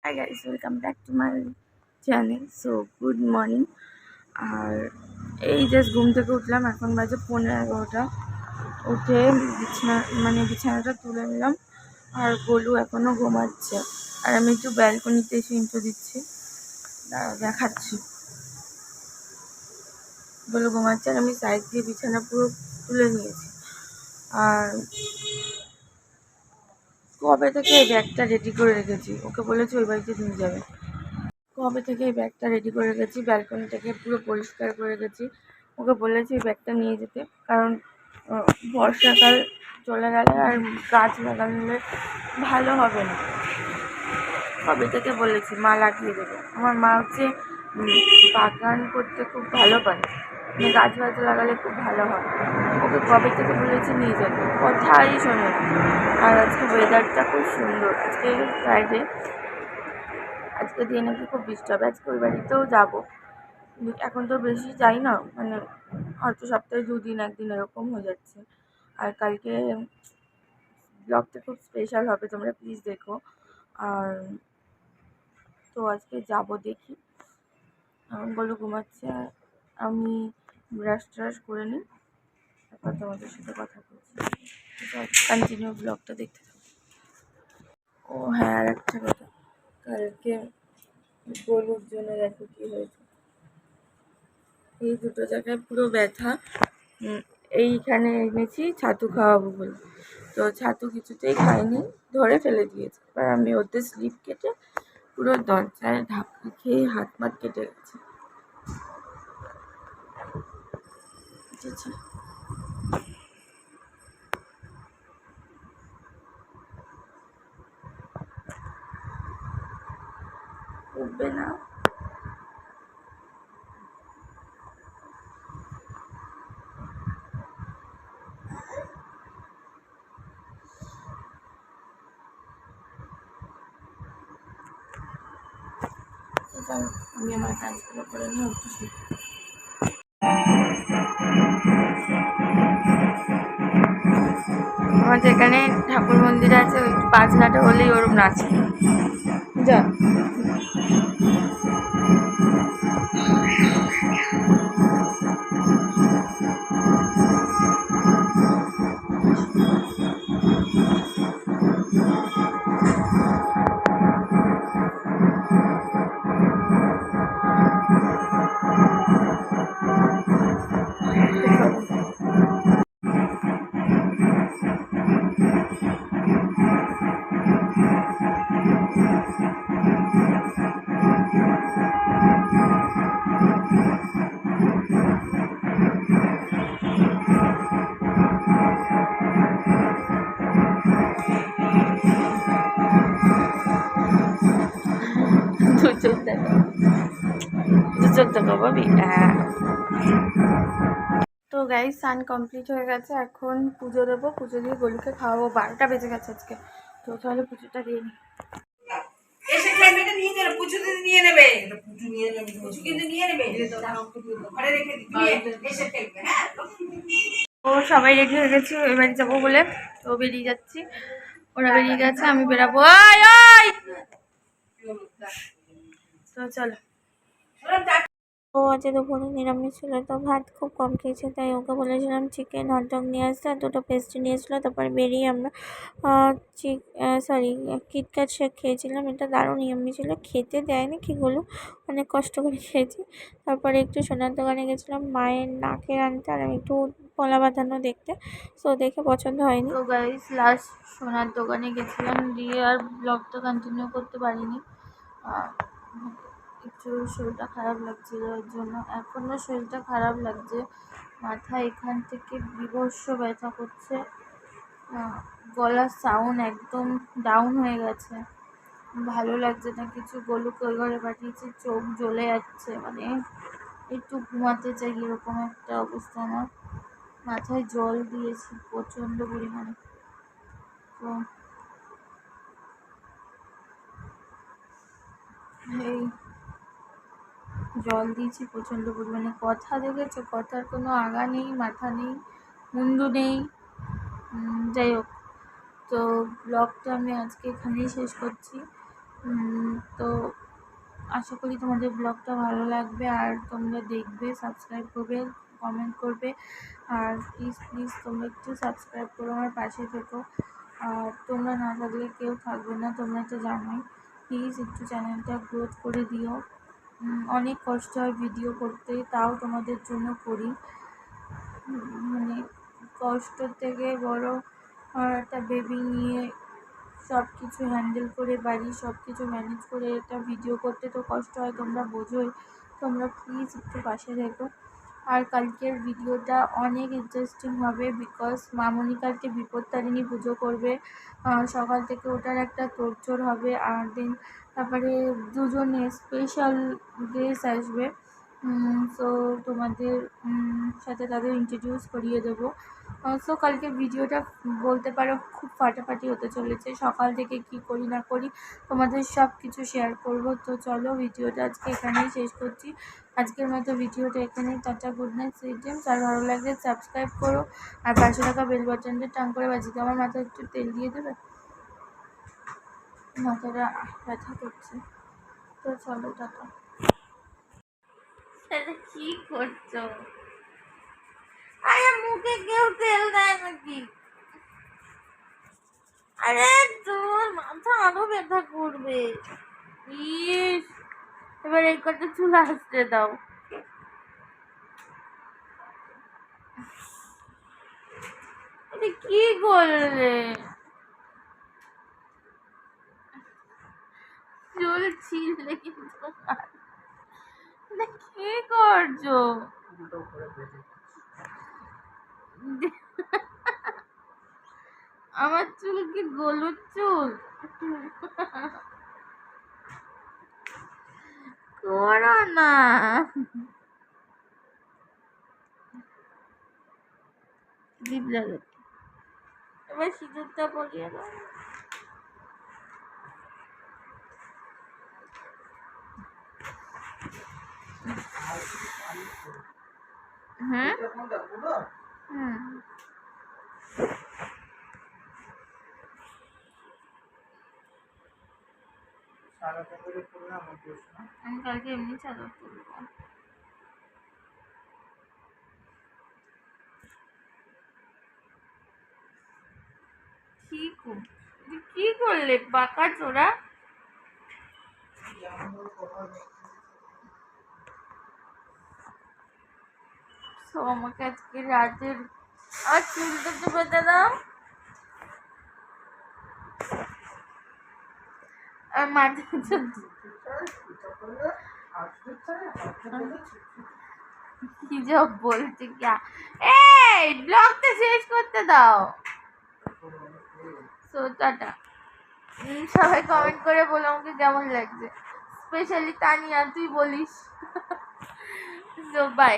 High guys, welcome back to my channel. So good morning. আর এই just ঘুম থেকে উঠলাম, এখন বাজে 11:15। উঠে বিছানাটা তুলে নিলাম। আর গোলু এখনও ঘুমাচ্ছে। আর আমি একটু ব্যালকনিতে এসে ইন্ট্রো দিচ্ছি, দেখাচ্ছি। গোলু ঘুমাচ্ছে আর আমি সাইড দিয়ে বিছানা পুরো তুলে নিয়েছি। আর কবে থেকে এই ব্যাগটা রেডি করে রেখেছি, ওকে বলেছি ওই বাড়িতে নিয়ে যাবে। কবে থেকে এই ব্যাগটা রেডি করে রেখেছি, ব্যালকনিটাকে পুরো পরিষ্কার করে রেখেছি। ওকে বলেছি এই ব্যাগটা নিয়ে যেতে, কারণ বর্ষাকাল চলে গেলে আর গাছ লাগালে ভালো হবে না। কবে থেকে বলেছি মা লাগিয়ে দেবে। আমার মা হচ্ছে বাগান করতে খুব ভালো পারে, গাছ লাগালে খুব ভালো হয়। ওকে কবে থেকে বলেছি নিয়ে যেতে, কথাই শোনে না। আর আজকে ওয়েদারটা খুব সুন্দর, আজকে ফ্রাইডে, আজকে দিয়ে নাকি খুব বৃষ্টি হবে। আজকে ওই বাড়িতেও যাবো, এখন তো বেশি যাই না, হয়তো সপ্তাহে 2 দিন 1 দিন এরকম হয়ে যাচ্ছে। আর কালকে ব্লগটা খুব স্পেশাল হবে, তোমরা প্লিজ দেখো। আর তো আজকে যাব, দেখি। বলো ঘুমাচ্ছে, আমি ব্রাশ ট্রাশ করে নিই, তারপর তোমাদের সাথে কথা বলছি। কন্টিনিউ ব্লগটা দেখতে থাকো। ও হ্যাঁ, আর একটা কথা, কালকে গরুর জন্য দেখো কি হয়েছে। এই দুটো জায়গায় পুরো ব্যথা। এইখানে এনেছি ছাতু খাওয়াবো বলে, তো ছাতু কিছুতেই খাইনি, ধরে ফেলে দিয়েছে। এবার আমি ওদের স্লিপ কেটে পুরো দরজায় ধাক্কা খেয়ে হাত মাত কেটে গেছে। উঠবে না। আমি আমার কাজগুলো করে নিয়ে উঠছি। আমার যেখানে ঠাকুর মন্দির আছে, ওই বাজনাটা হলেই ওরম নাচে। যা চোখ দেখো ভাবি। তো গাইস, স্নান কমপ্লিট হয়ে গেছে, এখন পুজো দেবো। পুজো দিয়ে গলুকে খাওয়াবো। 12টা বেজে গেছে আজকে, তো তাহলে পুজোটা দিয়ে নিই। ও সবাই রেডি হয়ে গেছি এবারে যাবো বলে, তো বেরিয়ে যাচ্ছি। ওরা বেরিয়ে গেছে, আমি বেরাবো। তো চলো। ও আজকে দুপুরে নিরামিষ ছিল, তো ভাত খুব কম খেয়েছে, তাই ওকে বলেছিলাম চিকেন হটডগ নিয়ে আসতে, আর 2টো পেস্ট্রি নিয়েছিলো। তারপরে বেরিয়ে আমরা কিটক্যাট শেক খেয়েছিলাম। এটা দারুণ ইয়াম্মি ছিল, খেতে দেয়নি কিগুলো, অনেক কষ্ট করে খেয়েছি। তারপরে একটু সোনার দোকানে গেছিলাম মায়ের নাকের আনতে, আর আমি একটু পলা বাঁধানো দেখতে, সো দেখে পছন্দ হয়নি। তো গাইস, লাস্ট সোনার দোকানে গেছিলাম, দিয়ে আর ব্লগটা কন্টিনিউ করতে পারিনি। একটু শরীরটা খারাপ লাগছিল, এর জন্য এখনও শরীরটা খারাপ লাগছে। মাথা এখান থেকে বিভৎস ব্যথা করছে, গলার সাউন্ড একদম ডাউন হয়ে গেছে, ভালো লাগছে না কিছু। গলুকে ওই ঘরে পাঠিয়েছি, চোখ জ্বলে যাচ্ছে, একটু ঘুমাতে চাই এরকম একটা অবস্থা। আমার মাথায় জল দিয়েছি প্রচণ্ড পরিমাণে, তো এই জল দিয়েছি প্রচণ্ড পরিমাণে। কথা দেখেছো, কথার কোনো আগা নেই, মাথা নেই, মুন্ডু নেই। যাই হোক, তো ব্লগটা আমি আজকে এখানেই শেষ করছি। তো আশা করি তোমাদের ব্লগটা ভালো লাগবে, আর তোমরা দেখবে, সাবস্ক্রাইব করবে, কমেন্ট করবে, আর প্লিজ প্লিজ তোমরা একটু সাবস্ক্রাইব করো, আমার পাশে থেকো। আর তোমরা না থাকলে কেউ থাকবে না, তোমরা তো জানোই। প্লিজ একটু চ্যানেলটা গ্রোথ করে দিও। অনেক কষ্ট হয় ভিডিও করতে, তাও তোমাদের জন্য করি। মানে কষ্টর থেকে বড়, একটা বেবি নিয়ে সব কিছু হ্যান্ডেল করে, বাড়ির সব কিছু ম্যানেজ করে একটা ভিডিও করতে তো কষ্ট হয়, তোমরা বোঝোই। তোমরা প্লিজ একটু পাশে থেকো। আর কালকের ভিডিওটা অনেক ইন্টারেস্টিং হবে, বিকজ মামনি কালকে বিপত্তারিণী পুজো করবে। সকাল থেকে ওটার একটা তোড়জোড় হবে। আর দেন তারপরে দুজনে স্পেশাল গেস্ট আসবে। সো তোমাদের সাথে তাদের ইন্ট্রোডিউস করিয়ে দেবো। সো কালকে ভিডিওটা বলতে পারো খুব ফাটাফাটি হতে চলেছে। সকাল থেকে কি করি না করি তোমাদের সব কিছু শেয়ার করব। তো চলো ভিডিওটা আজকে এখানেই শেষ করছি। আজকের মতো ভিডিওটা এখানেই। Tata, good night, sweet dreams. আর ভালো লাগলে সাবস্ক্রাইব করো, আর পাশে থাকা বেল বাটনটা টাং করে বাজিয়ে আমার মাথায় একটু তেল দিয়ে দেবে, মাথাটা ব্যথা করছে। তো চলো, টাটা। কি করছো? আরে মুখে কেউ তেল দেয় নাকি? আরে তোর মাথা আরো ব্যথা করবে। ইস, এবার এই কটা চুল আসতে দাও। এটা কি করলে? চুল ছিঁড়লে কিন্তু কি করছো? আমার চুল কি গলুর চুল? করো না। জিভ লাগাতে। এবার সিঁদুরটা পরিয়ে দাও। হুম হুম। আমি কালকে এমনি চাদর তুলবো। কি করলে বাঁকা চোরা? তো আমাকে আজকে রাতের আর চুলটা একটু বেঁধে দাও। আর মাঝে কি সব বলছে क्या? এই ব্লগটা শেষ করতে দাও। So tata. সবাই কমেন্ট করে বলো আমাকে কেমন লাগছে, স্পেশালি তানিয়া, তুই বলিস। So by.